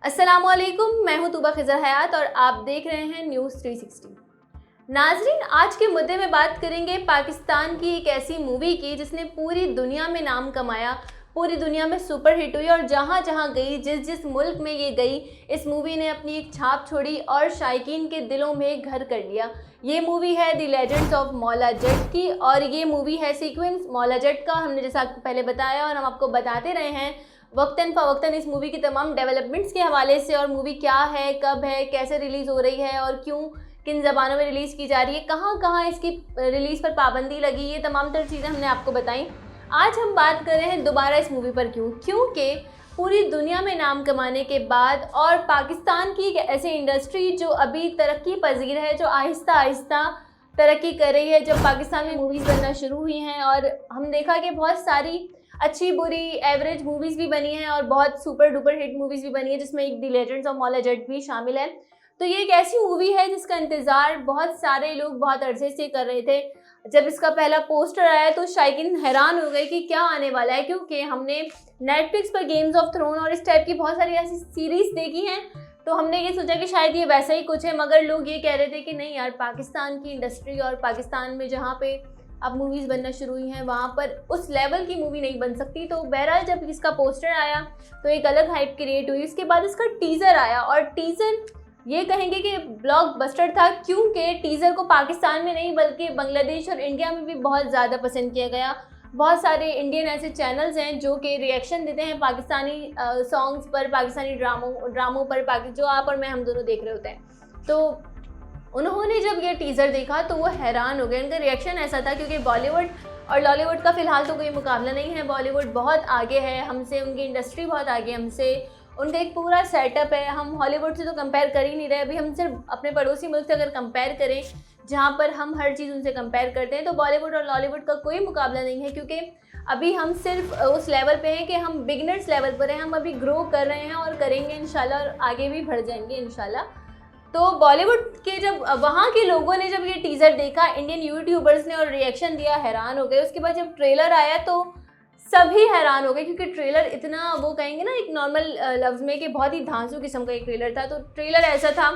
अस्सलामुअलैकुम, मैं हूं तूबा खिज़र हयात और आप देख रहे हैं न्यूज़ 360। नाजरीन, आज के मुद्दे में बात करेंगे पाकिस्तान की एक ऐसी मूवी की जिसने पूरी दुनिया में नाम कमाया, पूरी दुनिया में सुपर हिट हुई और जहां जहां गई, जिस जिस मुल्क में ये गई, इस मूवी ने अपनी एक छाप छोड़ी और शायकीन के दिलों में घर कर लिया। ये मूवी है the legends of Maula Jatt की और ये मूवी है सीक्वेंस मौला जट का। हमने जैसा आपको पहले बताया और हम आपको बताते रहे हैं वक्तन फ़वक्तन इस मूवी की तमाम डेवलपमेंट्स के हवाले से, और मूवी क्या है, कब है, कैसे रिलीज़ हो रही है और क्यों, किन ज़बानों में रिलीज़ की जा रही है, कहाँ कहाँ इसकी रिलीज़ पर पाबंदी लगी, ये तमाम तर चीज़ें हमने आपको बताई। आज हम बात कर रहे हैं दोबारा इस मूवी पर। क्योंकि पूरी दुनिया में नाम कमाने के बाद और पाकिस्तान की एक ऐसी इंडस्ट्री जो अभी तरक्की पजीर है, जो आहिस्ता आहिस्ता तरक्की कर रही है, जब पाकिस्तान में मूवीज़ बनना शुरू हुई हैं और हम देखा कि बहुत सारी अच्छी बुरी एवरेज मूवीज़ भी बनी हैं और बहुत सुपर डुपर हिट मूवीज़ भी बनी है, जिसमें एक the legends of Maula Jatt भी शामिल है। तो ये एक ऐसी मूवी है जिसका इंतज़ार बहुत सारे लोग बहुत अरसे से कर रहे थे। जब इसका पहला पोस्टर आया तो शायकीन हैरान हो गए कि क्या आने वाला है, क्योंकि हमने नेटफ्लिक्स पर गेम्स ऑफ थ्रोन और इस टाइप की बहुत सारी ऐसी सीरीज़ देखी हैं, तो हमने ये सोचा कि शायद ये वैसा ही कुछ है। मगर लोग ये कह रहे थे कि नहीं यार, पाकिस्तान की इंडस्ट्री और पाकिस्तान में जहाँ पे अब मूवीज़ बनना शुरू हुई हैं वहाँ पर उस लेवल की मूवी नहीं बन सकती। तो बहरहाल जब इसका पोस्टर आया तो एक अलग हाइप क्रिएट हुई। उसके बाद इसका टीज़र आया और टीज़र ये कहेंगे कि ब्लॉकबस्टर था, क्योंकि टीज़र को पाकिस्तान में नहीं बल्कि बांग्लादेश और इंडिया में भी बहुत ज़्यादा पसंद किया गया। बहुत सारे इंडियन ऐसे चैनल्स हैं जो कि रिएक्शन देते हैं पाकिस्तानी सॉन्ग्स पर, पाकिस्तानी ड्रामों पर, जो आप और मैं हम दोनों देख रहे होते हैं। तो उन्होंने जब ये टीज़र देखा तो वो हैरान हो गए। उनका रिएक्शन ऐसा था, क्योंकि बॉलीवुड और लॉलीवुड का फ़िलहाल तो कोई मुकाबला नहीं है। बॉलीवुड बहुत आगे है हमसे, उनकी इंडस्ट्री बहुत आगे है हमसे, उनका एक पूरा सेटअप है। हम हॉलीवुड से तो कंपेयर कर ही नहीं रहे। अभी हम सिर्फ अपने पड़ोसी मुल्क से अगर कंपेयर करें, जहाँ पर हम हर चीज़ उनसे कंपेयर करते हैं, तो बॉलीवुड और लॉलीवुड का कोई मुकाबला नहीं है। क्योंकि अभी हम सिर्फ उस लेवल पे हैं कि हम बिगनर्स लेवल पर हैं। हम अभी ग्रो कर रहे हैं और करेंगे इंशाल्लाह, और आगे भी बढ़ जाएंगे इंशाल्लाह। तो बॉलीवुड के जब वहाँ के लोगों ने जब ये टीज़र देखा, इंडियन यूट्यूबर्स ने, और रिएक्शन दिया, हैरान हो गए। उसके बाद जब ट्रेलर आया तो सभी हैरान हो गए, क्योंकि ट्रेलर इतना, वो कहेंगे ना एक नॉर्मल लफ्ज़ में, कि बहुत ही धांसू किस्म का एक ट्रेलर था। तो ट्रेलर ऐसा था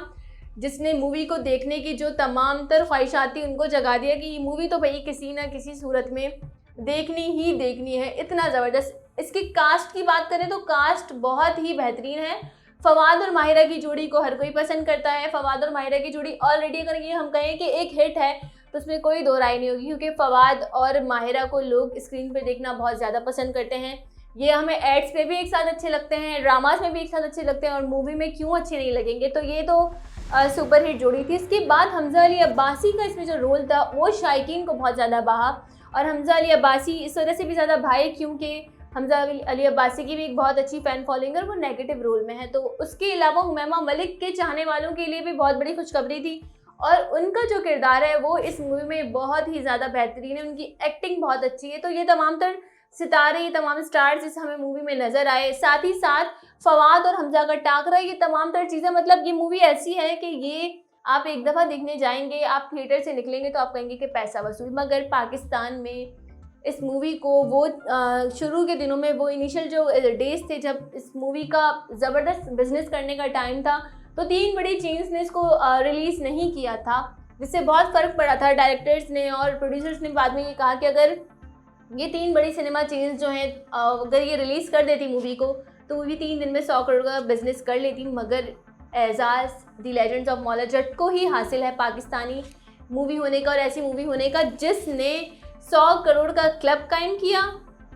जिसने मूवी को देखने की जो तमाम तर ख्वाहिशात थी उनको जगा दिया कि ये मूवी तो भाई किसी ना किसी सूरत में देखनी ही देखनी है। इतना ज़बरदस्त। इसकी कास्ट की बात करें तो कास्ट बहुत ही बेहतरीन है। फवाद और माहिरा की जोड़ी को हर कोई पसंद करता है। फवाद और माहिरा की जोड़ी ऑलरेडी, अगर ये हम कहें कि एक हिट है, तो उसमें कोई दो राय नहीं होगी, क्योंकि फवाद और माहिरा को लोग स्क्रीन पे देखना बहुत ज़्यादा पसंद करते हैं। ये हमें एड्स पे भी एक साथ अच्छे लगते हैं, ड्रामास में भी एक साथ अच्छे लगते हैं, और मूवी में क्यों अच्छे नहीं लगेंगे। तो ये तो सुपर हिट जोड़ी थी। इसके बाद हमज़ा अली अब्बासी का इसमें जो रोल था वो शायकीन को बहुत ज़्यादा भाहा, और हमज़ा अली अब्बासी इस वजह से भी ज़्यादा भाई क्योंकि हमज़ा अली अब्बासी की भी एक बहुत अच्छी फ़ैन फॉलोइंग है और वो नेगेटिव रोल में है। तो उसके अलावा उमैमा मलिक के चाहने वालों के लिए भी बहुत बड़ी खुशखबरी थी, और उनका जो किरदार है वो इस मूवी में बहुत ही ज़्यादा बेहतरीन है। उनकी एक्टिंग बहुत अच्छी है। तो ये तमाम तर सितारे, ये तमाम स्टार्स इस हमें मूवी में नज़र आए। साथ ही साथ फवाद और हमज़ा का टाकरा, ये तमाम तर चीज़ें, मतलब ये मूवी ऐसी है कि ये आप एक दफ़ा देखने जाएंगे, आप थिएटर से निकलेंगे तो आप कहेंगे कि पैसा वसूल। मगर पाकिस्तान में इस मूवी को वो शुरू के दिनों में, वो इनिशियल जो डेज थे जब इस मूवी का ज़बरदस्त बिजनेस करने का टाइम था, तो तीन बड़ी चेन्स ने इसको रिलीज़ नहीं किया था, जिससे बहुत फ़र्क पड़ा था। डायरेक्टर्स ने और प्रोड्यूसर्स ने बाद में ये कहा कि अगर ये तीन बड़ी सिनेमा चेन्स जो हैं, अगर ये रिलीज़ कर देती मूवी को, तो मूवी 3 दिन में 100 करोड़ का बिजनेस कर लेती। मगर एजाज़ the legends of Maula Jatt को ही हासिल है पाकिस्तानी मूवी होने का, और ऐसी मूवी होने का जिसने 100 करोड़ का क्लब कायम किया,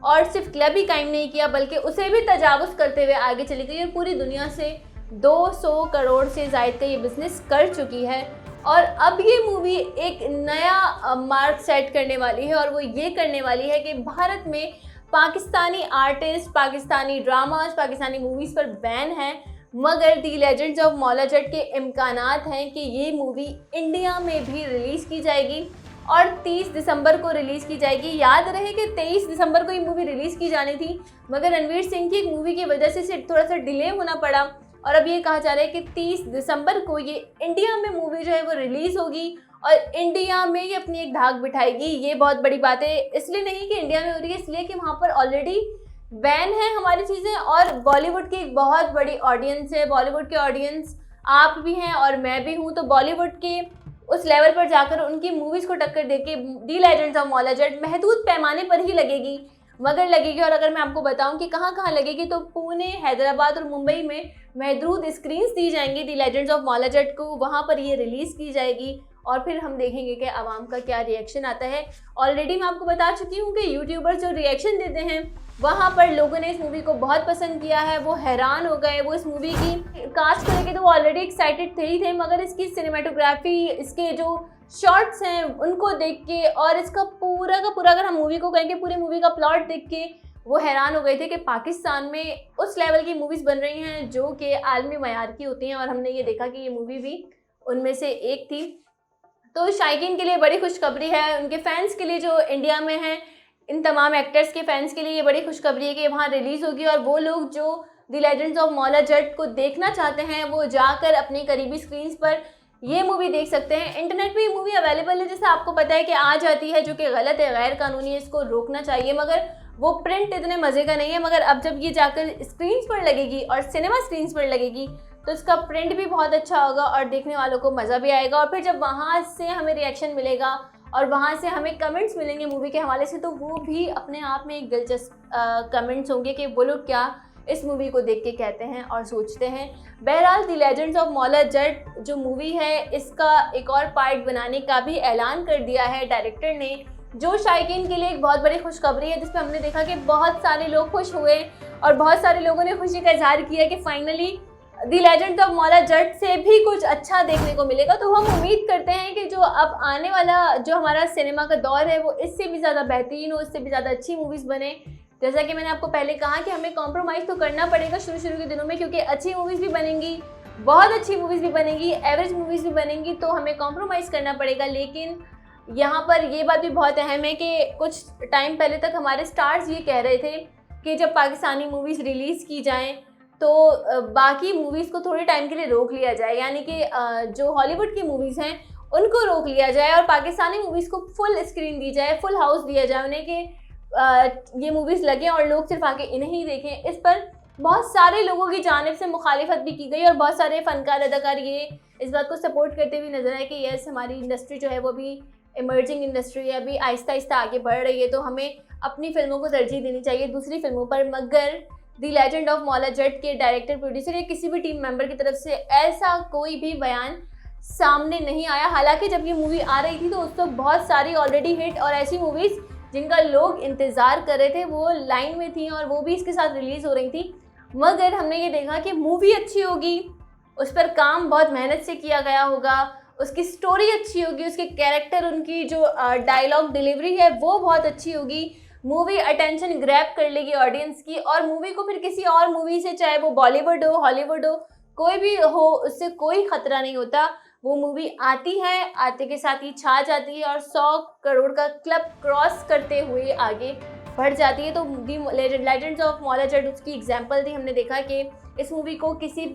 और सिर्फ क्लब ही कायम नहीं किया बल्कि उसे भी तजावुज़ करते हुए आगे चली गई और पूरी दुनिया से 200 करोड़ से ज़ायद का ये बिज़नेस कर चुकी है। और अब ये मूवी एक नया मार्क सेट करने वाली है, और वो ये करने वाली है कि भारत में Pakistani artist, Pakistani dramas, Pakistani movies पर बैन है, मगर दी लेजेंड्स ऑफ मौला जट के इम्कानात हैं कि ये मूवी इंडिया में भी रिलीज़ की जाएगी और 30 दिसंबर को रिलीज़ की जाएगी। याद रहे कि 23 दिसंबर को ये मूवी रिलीज़ की जानी थी, मगर रणवीर सिंह की एक मूवी की वजह से इसे थोड़ा सा डिले होना पड़ा, और अब ये कहा जा रहा है कि 30 दिसंबर को ये इंडिया में मूवी जो है वो रिलीज़ होगी और इंडिया में ये अपनी एक धाक बिठाएगी। ये बहुत बड़ी बात है, इसलिए नहीं कि इंडिया में हो रही है, इसलिए कि वहाँ पर ऑलरेडी बैन है हमारी चीज़ें, और बॉलीवुड की एक बहुत बड़ी ऑडियंस है, बॉलीवुड की ऑडियंस आप भी हैं और मैं भी हूँ, तो बॉलीवुड के उस लेवल पर जाकर उनकी मूवीज़ को टक्कर देके दी लेजेंड्स ऑफ मौला जट महदूद पैमाने पर ही लगेगी, मगर लगेगी। और अगर मैं आपको बताऊं कि कहाँ कहाँ लगेगी, तो पुणे, हैदराबाद और मुंबई में महदूद स्क्रीन्स दी जाएंगी दी लेजेंड्स ऑफ मौला जट को, वहाँ पर ये रिलीज़ की जाएगी और फिर हम देखेंगे कि आवाम का क्या रिएक्शन आता है। ऑलरेडी मैं आपको बता चुकी हूँ कि यूट्यूबर्स जो रिएक्शन देते हैं वहाँ पर लोगों ने इस मूवी को बहुत पसंद किया है, वो हैरान हो गए, वो इस मूवी की कास्ट को लेकर तो वो ऑलरेडी एक्साइटेड थे ही थे, मगर इसकी सिनेमेटोग्राफी, इसके जो शॉट्स हैं उनको देख के और इसका पूरा का पूरा, अगर हम मूवी को कहेंगे पूरी मूवी का प्लॉट देख के वो हैरान हो गए थे कि पाकिस्तान में उस लेवल की मूवीज़ बन रही हैं जो कि आलमी मयार की होती हैं, और हमने ये देखा कि ये मूवी भी उनमें से एक थी। तो शायकीन के लिए बड़ी खुशखबरी है, उनके फैंस के लिए जो इंडिया में हैं, इन तमाम एक्टर्स के फैंस के लिए ये बड़ी खुशखबरी है कि वहाँ रिलीज़ होगी, और वो लोग जो दी लेजेंड्स ऑफ मौला जट को देखना चाहते हैं वो जाकर अपनी करीबी स्क्रीन्स पर ये मूवी देख सकते हैं। इंटरनेट पे ये मूवी अवेलेबल है, जैसे आपको पता है कि आ जाती है, जो कि गलत है, गैर कानूनी है, इसको रोकना चाहिए, मगर वो प्रिंट इतने मज़े का नहीं है। मगर अब जब ये जाकर स्क्रीन्स पर लगेगी और सिनेमा स्क्रीन्स पर लगेगी तो इसका प्रिंट भी बहुत अच्छा होगा और देखने वालों को मज़ा भी आएगा। और फिर जब वहाँ से हमें रिएक्शन मिलेगा और वहाँ से हमें कमेंट्स मिलेंगे मूवी के हवाले से, तो वो भी अपने आप में एक दिलचस्प कमेंट्स होंगे कि वो लोग क्या इस मूवी को देख के कहते हैं और सोचते हैं। बहरहाल दी लेजेंड्स ऑफ मौला जट जो मूवी है, इसका एक और पार्ट बनाने का भी ऐलान कर दिया है डायरेक्टर ने, जो शायकीन के लिए एक बहुत बड़ी खुशखबरी है, जिसपे हमने देखा कि बहुत सारे लोग खुश हुए और बहुत सारे लोगों ने खुशी का इजहार किया कि finally the legends of Maula Jatt से भी कुछ अच्छा देखने को मिलेगा। तो हम उम्मीद करते हैं कि जो अब आने वाला जो हमारा सिनेमा का दौर है वो इससे भी ज़्यादा बेहतरीन हो, इससे भी ज़्यादा अच्छी मूवीज़ बने। जैसा कि मैंने आपको पहले कहा कि हमें कॉम्प्रोमाइज़ तो करना पड़ेगा शुरू के दिनों में, क्योंकि अच्छी मूवीज़ भी बनेंगी, बहुत अच्छी मूवीज़ भी बनेंगी, एवरेज मूवीज़ भी बनेंगी, तो हमें कॉम्प्रोमाइज़ करना पड़ेगा। लेकिन यहाँ पर ये बात भी बहुत अहम है कि कुछ टाइम पहले तक हमारे स्टार्स ये कह रहे थे कि जब पाकिस्तानी मूवीज़ रिलीज़ की जाएँ तो बाकी मूवीज़ को थोड़े टाइम के लिए रोक लिया जाए, यानी कि जो हॉलीवुड की मूवीज़ हैं उनको रोक लिया जाए और पाकिस्तानी मूवीज़ को फुल स्क्रीन दी जाए, फुल हाउस दिया जाए उन्हें कि ये मूवीज़ लगें और लोग सिर्फ आके इन्हें ही देखें। इस पर बहुत सारे लोगों की जानिब से मुखालिफत भी की गई और बहुत सारे फ़नकार अदाकार ये इस बात को सपोर्ट करते हुए नजर आए कि यस, हमारी इंडस्ट्री जो है वो भी इमर्जिंग इंडस्ट्री है, अभी आहिस्ता आहिस्ता आगे बढ़ रही है, तो हमें अपनी फिल्मों को तरजीह देनी चाहिए दूसरी फिल्मों पर। मगर दी लेजेंड ऑफ मौला जट के डायरेक्टर, प्रोड्यूसर या किसी भी टीम मेंबर की तरफ से ऐसा कोई भी बयान सामने नहीं आया। हालांकि जब ये मूवी आ रही थी तो उस वक्त बहुत सारी ऑलरेडी हिट और ऐसी मूवीज़ जिनका लोग इंतज़ार कर रहे थे वो लाइन में थी और वो भी इसके साथ रिलीज़ हो रही थी। मगर हमने ये देखा कि मूवी अच्छी होगी, उस पर काम बहुत मेहनत से किया गया होगा, उसकी स्टोरी अच्छी होगी, उसके कैरेक्टर, उनकी जो डायलॉग डिलीवरी है वो बहुत अच्छी होगी, मूवी अटेंशन ग्रैब कर लेगी ऑडियंस की, और मूवी को फिर किसी और मूवी से, चाहे वो बॉलीवुड हो, हॉलीवुड हो, कोई भी हो, उससे कोई ख़तरा नहीं होता। वो मूवी आती है, आते के साथ ही छा जाती है और 100 करोड़ का क्लब क्रॉस करते हुए आगे बढ़ जाती है। तो दी लेजेंड्स ऑफ मौला जट उसकी एग्जाम्पल थी। हमने देखा कि इस मूवी को किसी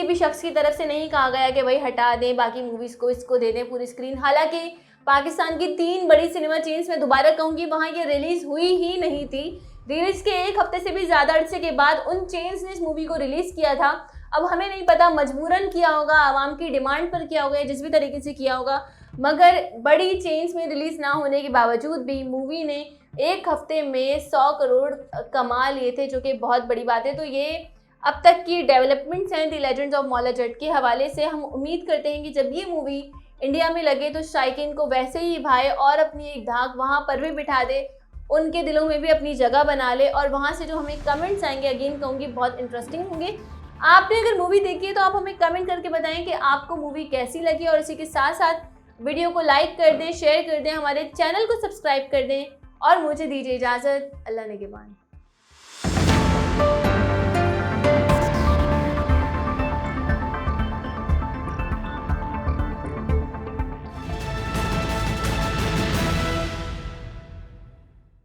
भी शख्स की तरफ से नहीं कहा गया कि भाई हटा दें बाकी मूवीज़ को, इसको दे दें पूरी स्क्रीन। हालांकि पाकिस्तान की 3 बड़ी सिनेमा चेन्स, में दोबारा कहूँगी, वहाँ ये रिलीज़ हुई ही नहीं थी। रिलीज़ के 1 हफ्ते से भी ज़्यादा अरसे के बाद उन चेन्स ने इस मूवी को रिलीज़ किया था। अब हमें नहीं पता मजबूरन किया होगा, आवाम की डिमांड पर किया होगा, जिस भी तरीके से किया होगा, मगर बड़ी चेन्स में रिलीज़ ना होने के बावजूद भी मूवी ने 1 हफ्ते में 100 करोड़ कमा लिए थे, जो कि बहुत बड़ी बात है। तो ये अब तक की डेवलपमेंट्स हैं दी लेजेंड्स ऑफ मौला जट के हवाले से। हम उम्मीद करते हैं कि जब ये मूवी इंडिया में लगे तो शायकीन को वैसे ही भाए और अपनी एक धाक वहाँ पर भी बिठा दे, उनके दिलों में भी अपनी जगह बना ले, और वहाँ से जो हमें कमेंट्स आएंगे, अगेन कहूँगी, बहुत इंटरेस्टिंग होंगे। आपने अगर मूवी देखी है तो आप हमें कमेंट करके बताएं कि आपको मूवी कैसी लगी, और इसी के साथ साथ वीडियो को लाइक कर दें, शेयर कर दें, हमारे चैनल को सब्सक्राइब कर दें और मुझे दीजिए इजाज़त। अल्लाह निगहबान।